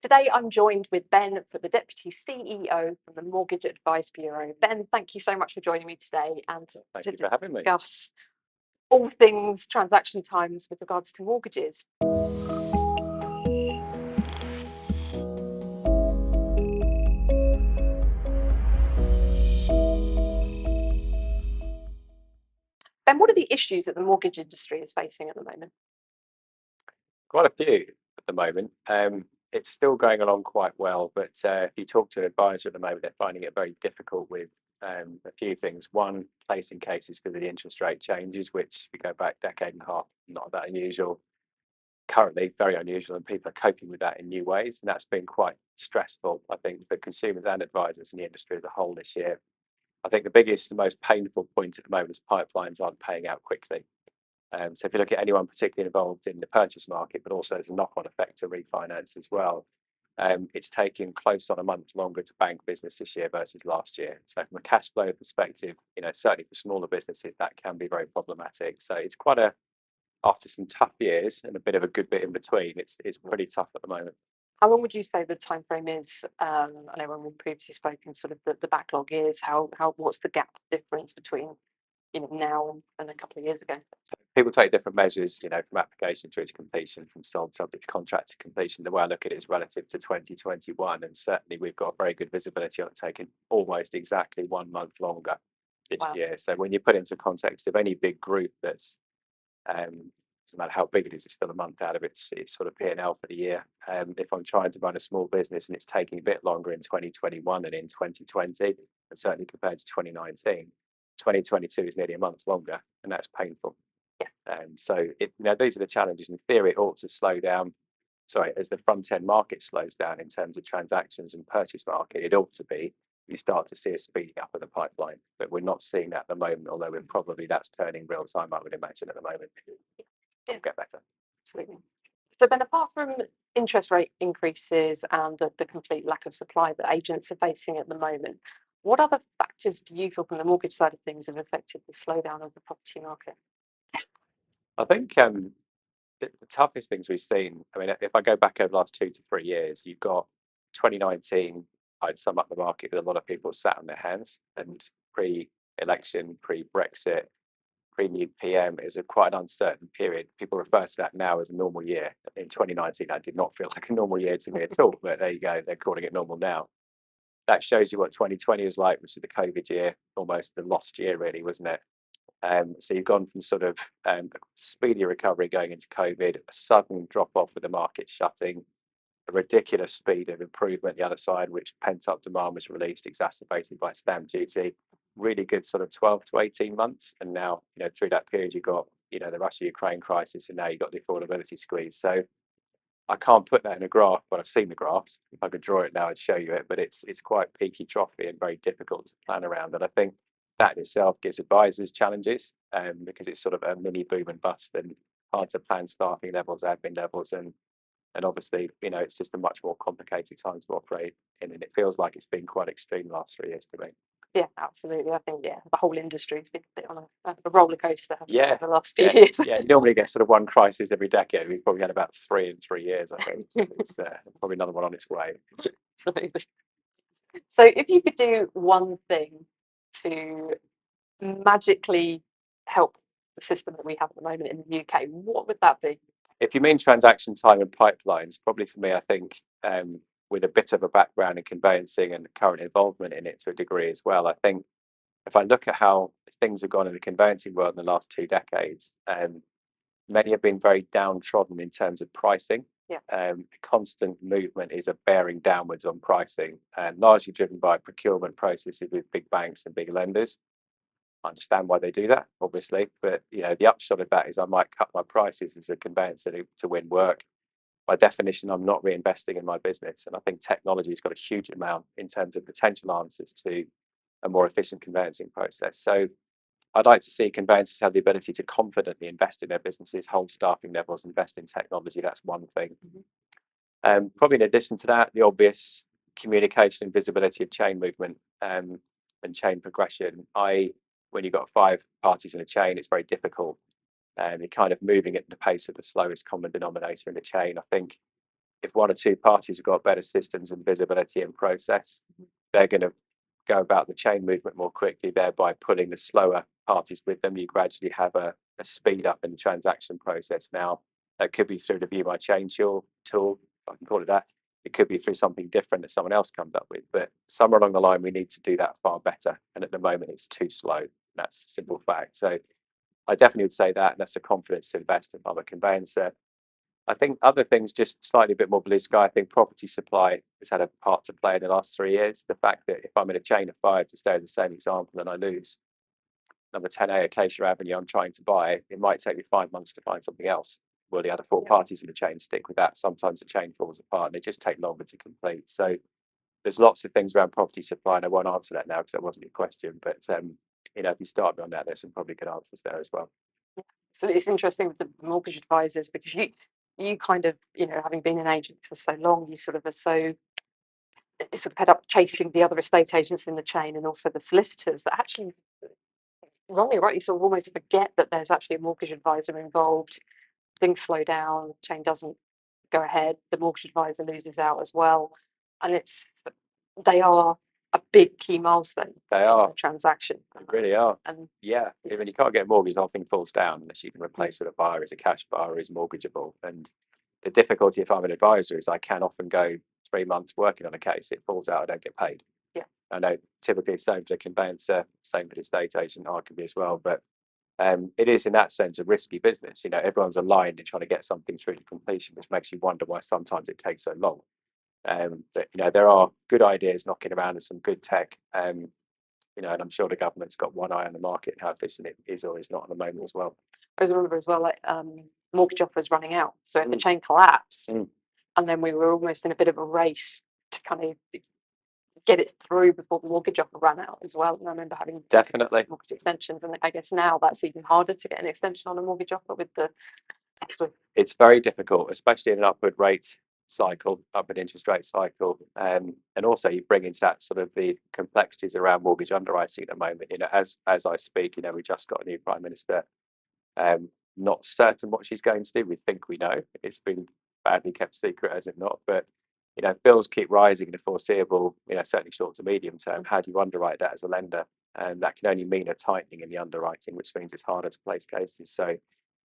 Today, I'm joined with Ben, for the Deputy CEO from the Mortgage Advice Bureau. Ben, thank you so much for joining me today and Thank to you for having me. discuss all things transaction times with regards to mortgages. Ben, what are the issues that the mortgage industry is facing at the moment? Quite a few at the moment. It's still going along quite well, but if you talk to an advisor at the moment, they're finding it very difficult with a few things. One, placing cases because of the interest rate changes, which if we go back a decade and a half, not that unusual. Currently, very unusual, and people are coping with that in new ways, and that's been quite stressful, I think, for consumers and advisors in the industry as a whole this year. I think the biggest and most painful point at the moment is pipelines aren't paying out quickly. So if you look at anyone particularly involved in the purchase market, but also as a knock-on effect to refinance as well, it's taking close on a month longer to bank business this year versus last year. So from a cash flow perspective, certainly for smaller businesses, that can be very problematic. So it's after some tough years and a bit of a good bit in between, it's pretty tough at the moment. How long would you say the time frame is? I know when we've previously spoken, sort of the backlog is. What's the gap difference between now and a couple of years ago? So people take different measures, from application through to completion, from sold subject to contract to completion. The way I look at it is relative to 2021, and certainly we've got very good visibility on it taking almost exactly 1 month longer this Wow. year. So when you put into context of any big group that's doesn't matter how big it is, it's still a month out of its sort of P&L for the year. If I'm trying to run a small business and it's taking a bit longer in 2021 and in 2020, and certainly compared to 2019, 2022 is nearly a month longer, and that's painful. So these are the challenges. In theory, it ought to slow down. Sorry, as the front end market slows down in terms of transactions and purchase market, it ought to be. You start to see a speeding up of the pipeline, but we're not seeing that at the moment. Although that's turning real time, I would imagine at the moment. It'll get better. Absolutely. So then, apart from interest rate increases and the complete lack of supply that agents are facing at the moment, what other factors do you feel from the mortgage side of things have affected the slowdown of the property market? I think the toughest things we've seen, I mean, if I go back over the last 2 to 3 years, you've got 2019, I'd sum up the market with a lot of people sat on their hands, and pre-election, pre-Brexit, pre-new PM is quite an uncertain period. People refer to that now as a normal year. In 2019, that did not feel like a normal year to me at all, but there you go, they're calling it normal now. That shows you what 2020 was like, which is the COVID year, almost the lost year, really, wasn't it? So you've gone from sort of speedy recovery going into COVID, a sudden drop off with the market shutting, a ridiculous speed of improvement the other side, which pent up demand was released, exacerbated by stamp duty. Really good sort of 12 to 18 months. And now, through that period, you've got, the Russia-Ukraine crisis, and now you've got the affordability squeeze. So I can't put that in a graph, but I've seen the graphs. If I could draw it now, I'd show you it, but it's quite peaky trophy and very difficult to plan around. And I think that in itself gives advisors challenges because it's sort of a mini boom and bust and hard to plan staffing levels, admin levels, and obviously, it's just a much more complicated time to operate in, and it feels like it's been quite extreme the last 3 years to me. Yeah, absolutely. I think the whole industry's been a bit on a roller coaster over the last few Yeah, years. yeah. You normally get sort of one crisis every decade. We've probably had about 3 in 3 years, I think. It's probably another one on its way. Absolutely. So if you could do one thing to magically help the system that we have at the moment in the UK, what would that be? If you mean transaction time and pipelines, probably for me, I think with a bit of a background in conveyancing and current involvement in it to a degree as well, I think if I look at how things have gone in the conveyancing world in the last 2 decades, many have been very downtrodden in terms of pricing. Constant movement is a bearing downwards on pricing, and largely driven by procurement processes with big banks and big lenders. I understand why they do that, obviously, but the upshot of that is I might cut my prices as a conveyancer to win work. By definition, I'm not reinvesting in my business, and I think technology has got a huge amount in terms of potential answers to a more efficient conveyancing process. So I'd like to see conveyancers have the ability to confidently invest in their businesses, hold staffing levels, invest in technology. That's one thing. Probably in addition to that, the obvious communication and visibility of chain movement and chain progression. When you've got 5 parties in a chain, it's very difficult. You're kind of moving at the pace of the slowest common denominator in the chain. I think if one or two parties have got better systems and visibility and process, they're going to go about the chain movement more quickly, thereby pulling the slower parties with them. You gradually have a speed up in the transaction process now. That could be through the ViewMyChain tool, if I can call it that. It could be through something different that someone else comes up with. But somewhere along the line, we need to do that far better. And at the moment, it's too slow. That's a simple fact. So I definitely would say that, and that's a confidence to invest in public conveyancer. I think other things, just slightly a bit more blue sky. I think property supply has had a part to play in the last 3 years. The fact that if I'm in a chain of 5, to stay with the same example, and I lose number 10A Acacia Avenue I'm trying to buy, it might take me 5 months to find something else. Well, the other 4 parties in the chain stick with that. Sometimes the chain falls apart and they just take longer to complete. So there's lots of things around property supply, and I won't answer that now because that wasn't your question. But if you start me on that, there's some probably good answers there as well. So it's interesting with the mortgage advisors, because you kind of, having been an agent for so long, you sort of are so sort of fed up chasing the other estate agents in the chain and also the solicitors, that actually, wrongly or rightly, sort of almost forget that there's actually a mortgage advisor involved. Things slow down, the chain doesn't go ahead, the mortgage advisor loses out as well, and they are a big key milestone. They are. The transaction. They really are. And yeah, even you can't get a mortgage, nothing falls down unless you can replace with a buyer who's a cash buyer who's mortgageable. And the difficulty if I'm an advisor is I can often go 3 months working on a case, it falls out, I don't get paid. Yeah. I know typically same for the conveyancer, same for the estate agent, arguably as well. But it is in that sense a risky business. Everyone's aligned in trying to get something through to completion, which makes you wonder why sometimes it takes so long. But there are good ideas knocking around and some good tech. And I'm sure the government's got one eye on the market and how efficient it is or is not at the moment as well. I remember as well, like mortgage offers running out. So if the chain collapsed, and then we were almost in a bit of a race to kind of get it through before the mortgage offer ran out as well. And I remember having Definitely mortgage extensions, and I guess now that's even harder to get an extension on a mortgage offer with the extra. It's very difficult, especially in an upward rate cycle, upward interest rate cycle, and also you bring into that sort of the complexities around mortgage underwriting at the moment. As I speak, we just got a new prime minister. Not certain what she's going to do. We think we know. It's been badly kept secret, has it not? But bills keep rising in the foreseeable, certainly short to medium term. How do you underwrite that as a lender? And that can only mean a tightening in the underwriting, which means it's harder to place cases. So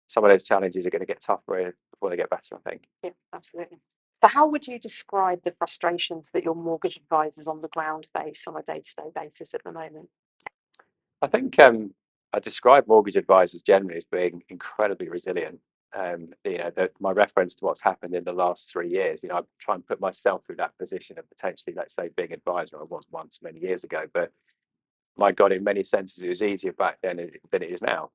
some of those challenges are going to get tougher before they get better, I think. Yeah, absolutely. So how would you describe the frustrations that your mortgage advisors on the ground face on a day-to-day basis at the moment? I think I describe mortgage advisors generally as being incredibly resilient. My reference to what's happened in the last 3 years, I try and put myself through that position of potentially, let's say, being advisor. I was once many years ago, but my God, in many senses, it was easier back then than it is now.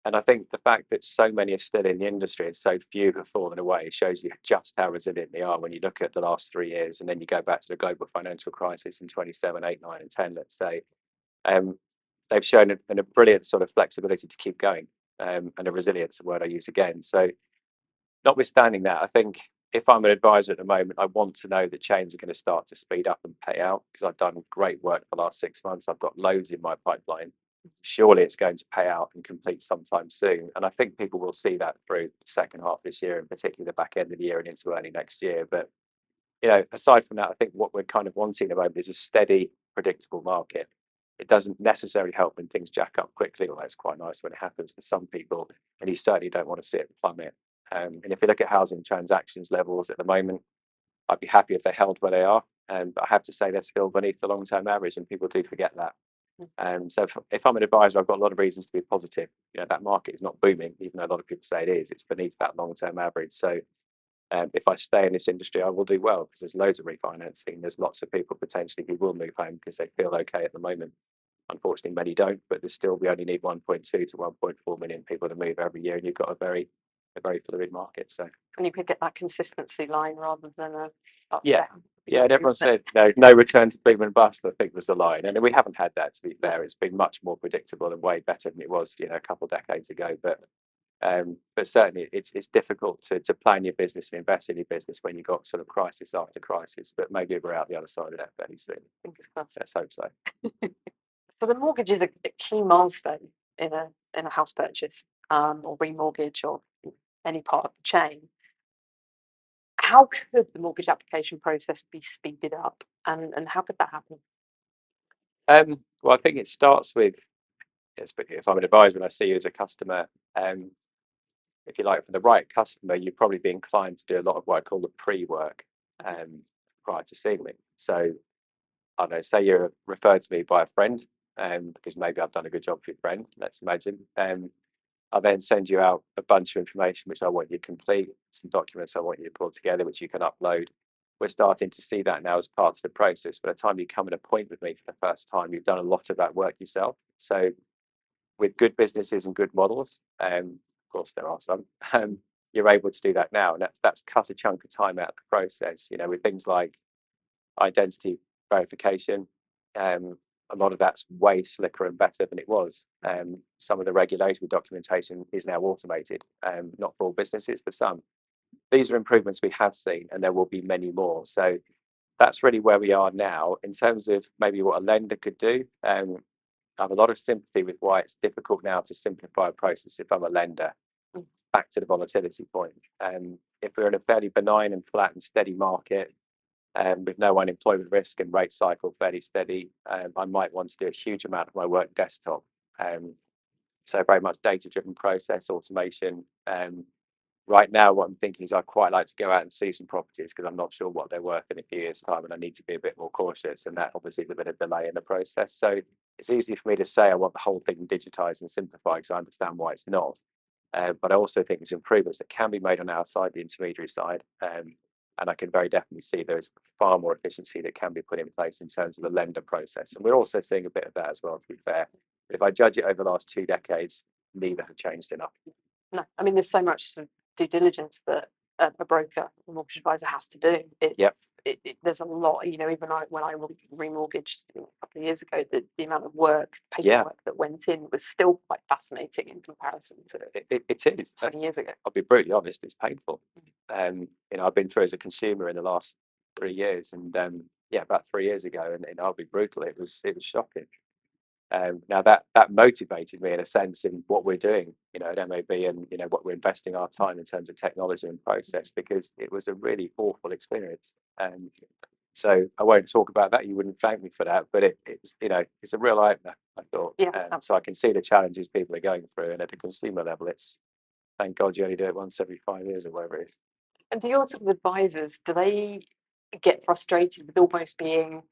And I think the fact that so many are still in the industry and so few have fallen away shows you just how resilient they are when you look at the last 3 years. And then you go back to the global financial crisis in 27, 8, 9, and 10, let's say. They've shown a brilliant sort of flexibility to keep going, and a resilience, a word I use again. So notwithstanding that, I think if I'm an advisor at the moment, I want to know that chains are going to start to speed up and pay out, because I've done great work for the last 6 months. I've got loads in my pipeline. Surely it's going to pay out and complete sometime soon. And I think people will see that through the second half of this year, and particularly the back end of the year and into early next year. But aside from that, I think what we're kind of wanting at the moment is a steady, predictable market. It doesn't necessarily help when things jack up quickly, although it's quite nice when it happens for some people, and you certainly don't want to see it plummet. And if you look at housing transactions levels at the moment, I'd be happy if they held where they are. But I have to say they're still beneath the long-term average, and people do forget that. So if I'm an advisor, I've got a lot of reasons to be positive. That market is not booming, even though a lot of people say it is. It's beneath that long-term average. So if I stay in this industry, I will do well, because there's loads of refinancing. There's lots of people potentially who will move home because they feel okay at the moment. Unfortunately, many don't, but we only need 1.2 to 1.4 million people to move every year, and you've got a very fluid market. So, and you could get that consistency line rather than a yeah. And everyone said no return to boom and bust, I think was the line, and we haven't had that. To be fair, it's been much more predictable and way better than it was, a couple of decades ago. But certainly it's difficult to plan your business and invest in your business when you've got sort of crisis after crisis. But maybe we're out the other side of that fairly soon. Fingers crossed. Let's hope so. So the mortgage is a key milestone in a house purchase, or remortgage, or any part of the chain. how could the mortgage application process be speeded up, and how could that happen? Well, I think it starts with, yes, but if I'm an advisor and I see you as a customer, if you like, for the right customer, you'd probably be inclined to do a lot of what I call the pre-work prior to seeing me. So I don't know, say you're referred to me by a friend, because maybe I've done a good job for your friend, let's imagine. I then send you out a bunch of information which I want you to complete, some documents I want you to pull together, which you can upload. We're starting to see that now as part of the process. By the time you come and appoint with me for the first time, you've done a lot of that work yourself. So with good businesses and good models, of course there are some, you're able to do that now, and that's cut a chunk of time out of the process. You know, with things like identity verification, a lot of that's way slicker and better than it was. Some of the regulatory documentation is now automated, not for all businesses, for some. These are improvements we have seen, and there will be many more. So that's really where we are now in terms of maybe what a lender could do. I have a lot of sympathy with why it's difficult now to simplify a process if I'm a lender. Back to the volatility point. If we're in a fairly benign and flat and steady market, with no unemployment risk and rate cycle fairly steady, I might want to do a huge amount of my work desktop. So very much data-driven process, automation. Right now, what I'm thinking is I'd quite like to go out and see some properties because I'm not sure what they're worth in a few years' time, and I need to be a bit more cautious. And that obviously is a bit of delay in the process. So it's easy for me to say I want the whole thing digitized and simplified because I understand why it's not. But I also think there's improvements that can be made on our side, the intermediary side. And I can very definitely see there's far more efficiency that can be put in place in terms of the lender process. And we're also seeing a bit of that as well, to be fair. But if I judge it over the last 2 decades, neither have changed enough. No, I mean, there's so much sort of due diligence that a broker, a mortgage advisor has to do. Yep. There's a lot, you know, even when I remortgaged a couple of years ago, the amount of work, Yeah. paperwork that went in was still quite fascinating in comparison to It is. 20 years ago. I'll be brutally honest, it's painful. You know, I've been through as a consumer in the last 3 years, and yeah, about 3 years ago, and I'll be brutal, it was shocking. Now that motivated me in a sense in what we're doing, you know, at MAB, and you know what we're investing our time in terms of technology and process, because it was a really awful experience. So I won't talk about that. You wouldn't thank me for that, but it's, you know, it's a real eye opener, I thought. Yeah, So I can see the challenges people are going through, and at a consumer level, it's thank God you only do it once every 5 years or whatever it is. And do your sort of advisors, do they get frustrated with almost being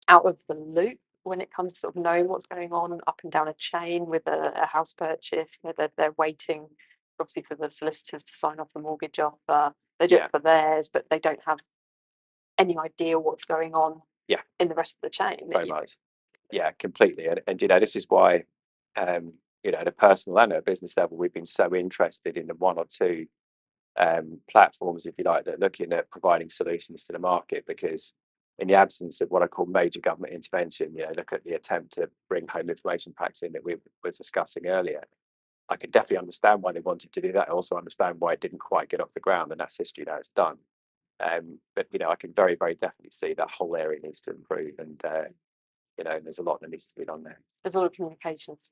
out of the loop when it comes to sort of knowing what's going on up and down a chain with a house purchase? You know, they're waiting obviously for the solicitors to sign off the mortgage offer. They do Yeah. it for theirs, but they don't have any idea what's going on Yeah. in the rest of the chain. Very much. Yeah, completely. And you know, this is why, you know, at a personal and at a business level, we've been so interested in the one or two platforms, if you like, that are looking at providing solutions to the market. Because in the absence of what I call major government intervention, you know, look at the attempt to bring home information packs in that we were discussing earlier. I can definitely understand why they wanted to do that. I also understand why it didn't quite get off the ground, and that's history. Now it's done. But you know, I can very, very definitely see that whole area needs to improve, and you know, there's a lot that needs to be done there. There's a lot of communications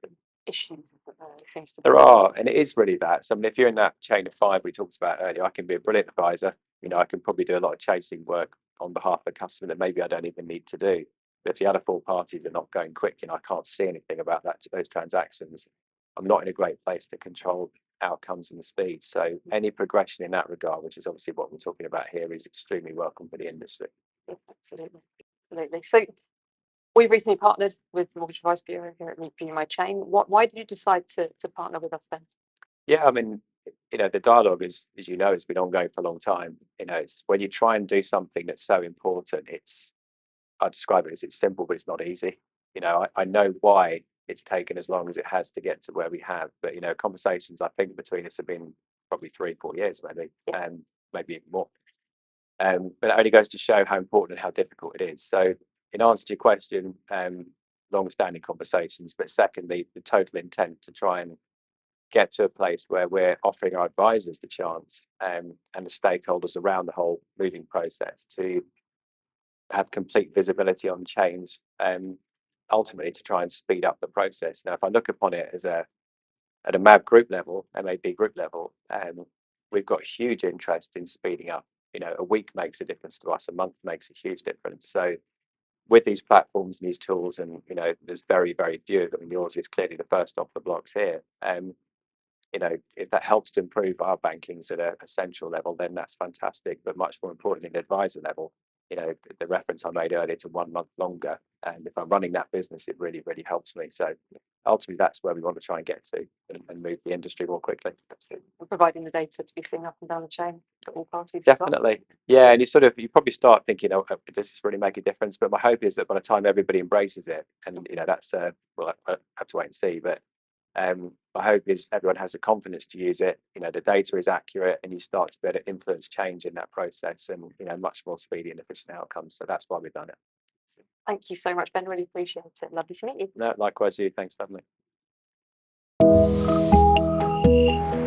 issues, isn't there? It seems to be. There are, and it is really that. So I mean, if you're in that chain of 5 we talked about earlier, I can be a brilliant advisor. You know, I can probably do a lot of chasing work on behalf of the customer that maybe I don't even need to do. But if the other 4 parties are not going quick, you know, I can't see anything about those transactions, I'm not in a great place to control outcomes and the speed. So any progression in that regard, which is obviously what we're talking about here, is extremely welcome for the industry. Yeah, absolutely, absolutely. So we've recently partnered with the Mortgage Advice Bureau here at ViewMyChain. Why did you decide to partner with us, Ben? Yeah, I mean, you know, the dialogue is, as you know, it's been ongoing for a long time. You know, it's when you try and do something that's so important, I describe it as it's simple, but it's not easy. You know, I know why it's taken as long as it has to get to where we have. But, you know, conversations I think between us have been probably 3, 4 years, maybe, maybe even more. But it only goes to show how important and how difficult it is. So in answer to your question, long-standing conversations, but secondly, the total intent to try and get to a place where we're offering our advisors the chance, and the stakeholders around the whole moving process to have complete visibility on chains, ultimately to try and speed up the process. Now, if I look upon it as at a MAB group level, MAB group level, we've got huge interest in speeding up a week makes a difference to us, a month makes a huge difference. So with these platforms and these tools, and there's very, very few of them, and yours is clearly the first off the blocks here. If that helps to improve our bankings at a central level, then that's fantastic. But much more importantly, the advisor level, the reference I made earlier to 1 month longer, and if I'm running that business, it really, really helps me. So ultimately, that's where we want to try and get to, and move the industry more quickly. Absolutely. And providing the data to be seen up and down the chain for all parties as well. Definitely. Yeah, and you probably start thinking, oh, does this really make a difference? But my hope is that by the time everybody embraces it, and that's we'll have to wait and see. But my hope is everyone has the confidence to use it. The data is accurate, and you start to be able to influence change in that process, and much more speedy and efficient outcomes. So that's why we've done it. Thank you so much, Ben. Really appreciate it. Lovely to meet you. No, likewise, you. Thanks for having me.